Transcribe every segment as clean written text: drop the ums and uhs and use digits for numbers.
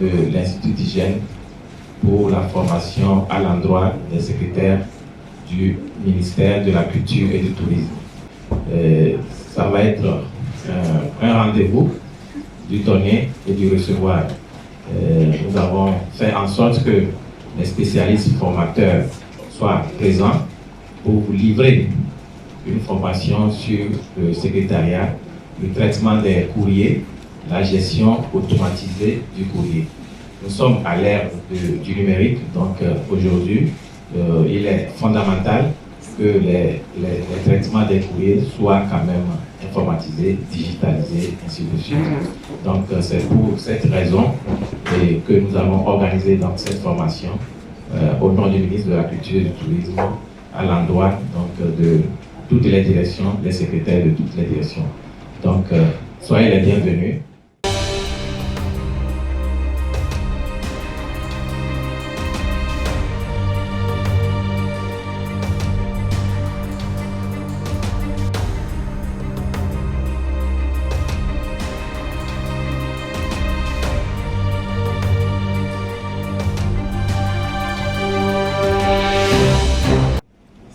De l'Institut d'hygiène pour la formation à l'endroit des secrétaires du ministère de la Culture et du Tourisme. Ça va être un rendez-vous du donner et du recevoir. Nous avons fait en sorte que les spécialistes formateurs soient présents pour vous livrer une formation sur le secrétariat, le traitement des courriers, la gestion automatisée du courrier. Nous sommes à l'ère du numérique, donc aujourd'hui, il est fondamental que les traitements des courriers soient quand même informatisés, digitalisés, ainsi de suite. Donc c'est pour cette raison que nous avons organisé donc, cette formation au nom du ministre de la Culture et du Tourisme à l'endroit de toutes les directions, les secrétaires de toutes les directions. Donc soyez les bienvenus.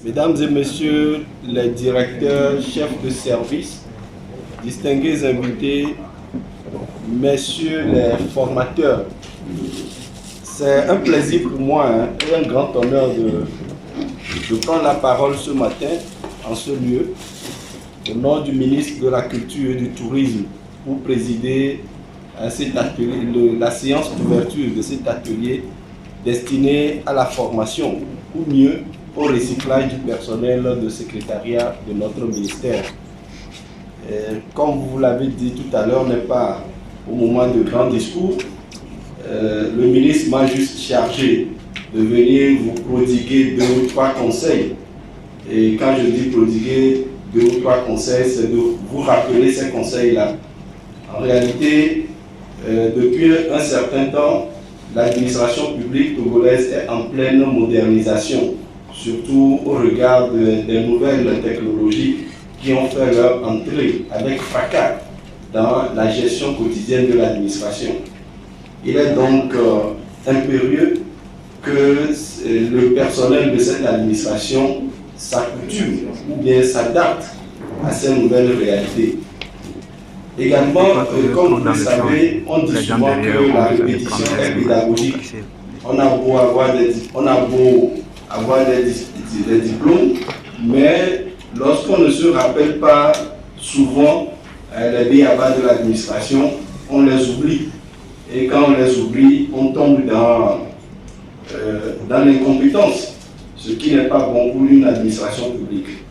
Mesdames et messieurs les directeurs, chefs de service, distingués invités, messieurs les formateurs, c'est un plaisir pour moi et un grand honneur de prendre la parole ce matin en ce lieu au nom du ministre de la Culture et du Tourisme pour présider à cet atelier, la séance d'ouverture de cet atelier destiné à la formation ou mieux au recyclage du personnel de secrétariat de notre ministère. Comme vous l'avez dit tout à l'heure, on n'est pas au moment de grand discours. Le ministre m'a juste chargé de venir vous prodiguer 2 ou 3 conseils. Et quand je dis prodiguer 2 ou 3 conseils, c'est de vous rappeler ces conseils-là. En réalité, depuis un certain temps, l'administration publique togolaise est en pleine modernisation, surtout au regard des nouvelles technologies qui ont fait leur entrée avec fracas dans la gestion quotidienne de l'administration. Il est donc impérieux que le personnel de cette administration s'accoutume ou bien s'adapte à ces nouvelles réalités. Également, comme vous le savez, on dit souvent que la répétition est pédagogique. On a beau avoir des diplômes, mais lorsqu'on ne se rappelle pas souvent les b.a.-ba de l'administration, on les oublie. Et quand on les oublie, on tombe dans l'incompétence, ce qui n'est pas bon pour une administration publique.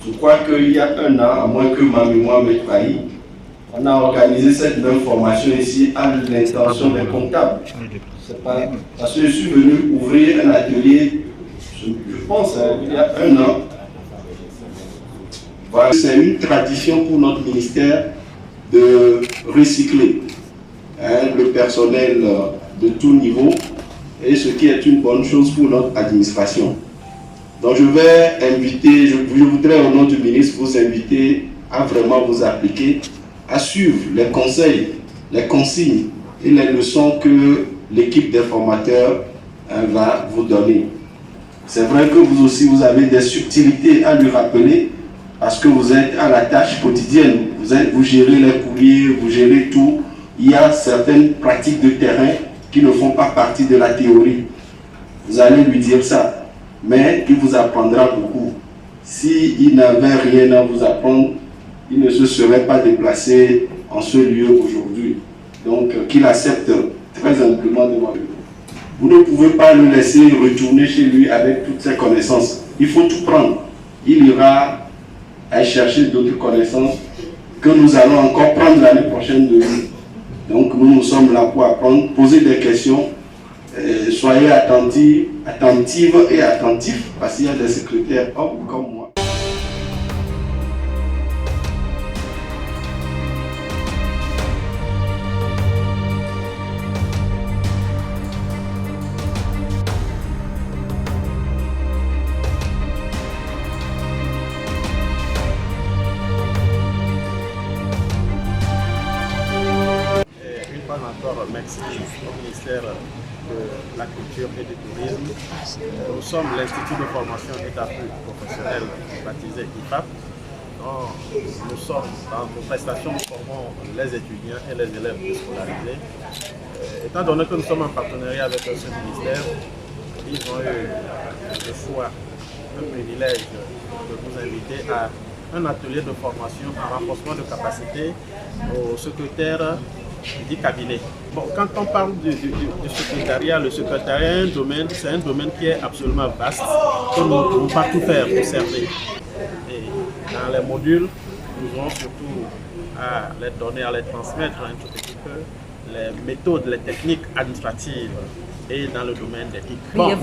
Je crois qu'il y a 1 an, à moins que ma mémoire me trahisse, on a organisé cette même formation ici à l'intention des comptables. Parce que je suis venu ouvrir un atelier, je pense, il y a 1 an. Voilà, c'est une tradition pour notre ministère de recycler le personnel de tout niveau, et ce qui est une bonne chose pour notre administration. Donc je vais inviter, je voudrais au nom du ministre vous inviter à vraiment vous appliquer, à suivre les conseils, les consignes et les leçons que l'équipe des formateurs va vous donner. C'est vrai que vous aussi vous avez des subtilités à lui rappeler parce que vous êtes à la tâche quotidienne, vous gérez les courriers, vous gérez tout. Il y a certaines pratiques de terrain qui ne font pas partie de la théorie. Vous allez lui dire ça. mais il vous apprendra beaucoup. S'il n'avait rien à vous apprendre, il ne se serait pas déplacé en ce lieu aujourd'hui. Donc, qu'il accepte très humblement devant lui. Vous ne pouvez pas le laisser retourner chez lui avec toutes ses connaissances. Il faut tout prendre. Il ira à chercher d'autres connaissances que nous allons encore prendre l'année prochaine de lui. Donc, nous sommes là pour apprendre, poser des questions. Soyez attentives et attentifs, parce qu'il y a des secrétaires hommes comme moi. Encore merci au ministère de la Culture et du Tourisme. Nous sommes l'Institut de formation et d'appui professionnel baptisé IFAP. Nous sommes dans nos prestations, nous formons les étudiants et les élèves déscolarisés. Étant donné que nous sommes en partenariat avec ce ministère, ils ont eu le choix, le privilège de nous inviter à un atelier de formation en renforcement de capacité aux secrétaires du cabinet. Bon, quand on parle du secrétariat, le secrétariat c'est un domaine qui est absolument vaste, que nous ne pouvons pas tout faire pour servir. Et dans les modules, nous aurons surtout à les donner, à les transmettre un tout petit peu, les méthodes, les techniques administratives et dans le domaine d'éthique. Bon,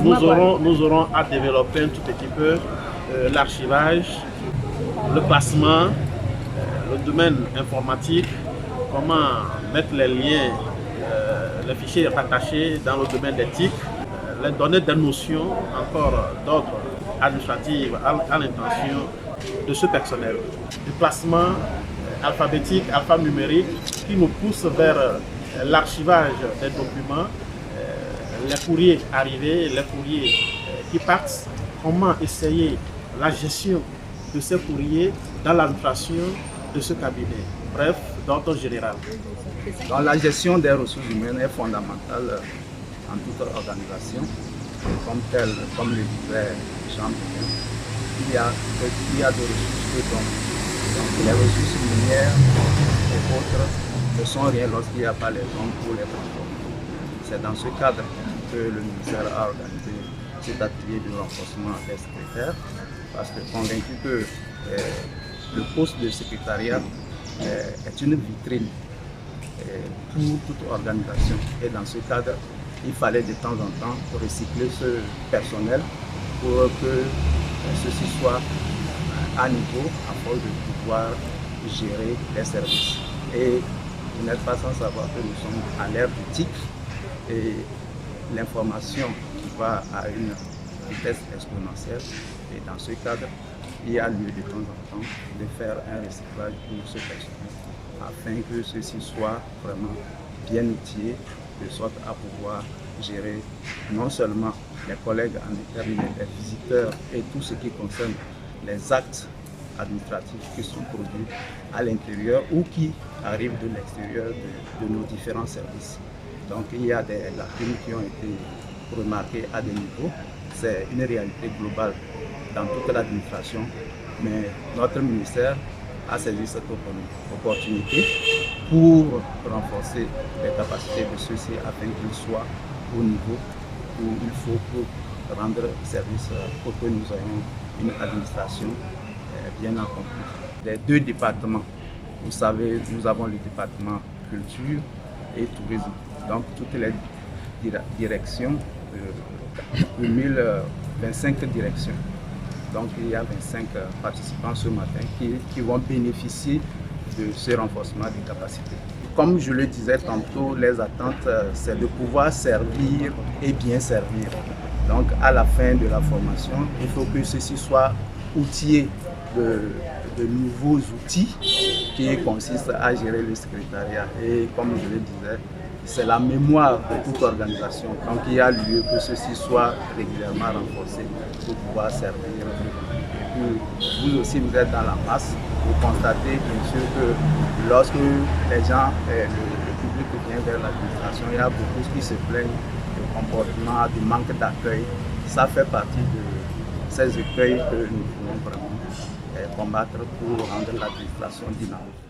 nous aurons à développer un tout petit peu l'archivage, le classement, le domaine informatique, comment mettre les liens, les fichiers rattachés dans le domaine d'éthique, les donner des notions encore d'ordre administratif à l'intention de ce personnel. Du classement alphabétique, alphanumérique qui nous pousse vers l'archivage des documents, les courriers arrivés, les courriers qui partent, comment essayer la gestion de ces courriers dans l'administration de ce cabinet. Bref, d'ordre général. Donc, la gestion des ressources humaines est fondamentale en toute organisation. Comme le disait Jean, il y a de ressources peu d'hommes. Donc les ressources minières et autres ne sont rien lorsqu'il n'y a pas les hommes pour les transformer. C'est dans ce cadre que le ministère a organisé cet atelier de renforcement des secrétaires, parce que convaincu que le poste de secrétariat est une vitrine pour toute organisation. Et dans ce cadre, il fallait de temps en temps recycler ce personnel pour que ceci soit à niveau afin de pouvoir gérer les services. Et vous n'êtes pas sans savoir que nous sommes à l'ère du TIC et l'information qui va à une vitesse exponentielle. Et dans ce cadre, il y a lieu de temps en temps de faire un recyclage pour ce personnel afin que ceci soit vraiment bien outillé de sorte à pouvoir gérer non seulement les collègues en interne, mais les visiteurs et tout ce qui concerne les actes administratifs qui sont produits à l'intérieur ou qui arrivent de l'extérieur de nos différents services. Donc il y a des lacunes qui ont été remarquées à des niveaux. C'est une réalité globale dans toute l'administration, mais notre ministère a saisi cette opportunité pour renforcer les capacités de ceux-ci afin qu'ils soient au niveau où il faut pour rendre service pour que nous ayons une administration bien accomplie. Les deux départements, vous savez, nous avons le département culture et tourisme. Donc toutes les directions, 25 directions. Donc il y a 25 participants ce matin qui vont bénéficier de ce renforcement des capacités. Comme je le disais tantôt, les attentes, c'est de pouvoir servir et bien servir. Donc à la fin de la formation, il faut que ceci soit outillé de nouveaux outils qui consistent à gérer le secrétariat. Et comme je le disais, c'est la mémoire de toute organisation. Donc il y a lieu que ceci soit régulièrement renforcé pour pouvoir servir. Et puis, vous aussi, vous êtes dans la masse. Vous constatez bien sûr que lorsque les gens, le public vient vers l'administration, il y a beaucoup qui se plaignent du comportement, du manque d'accueil. Ça fait partie ces écueils que nous voulons vraiment combattre pour rendre l'administration dynamique.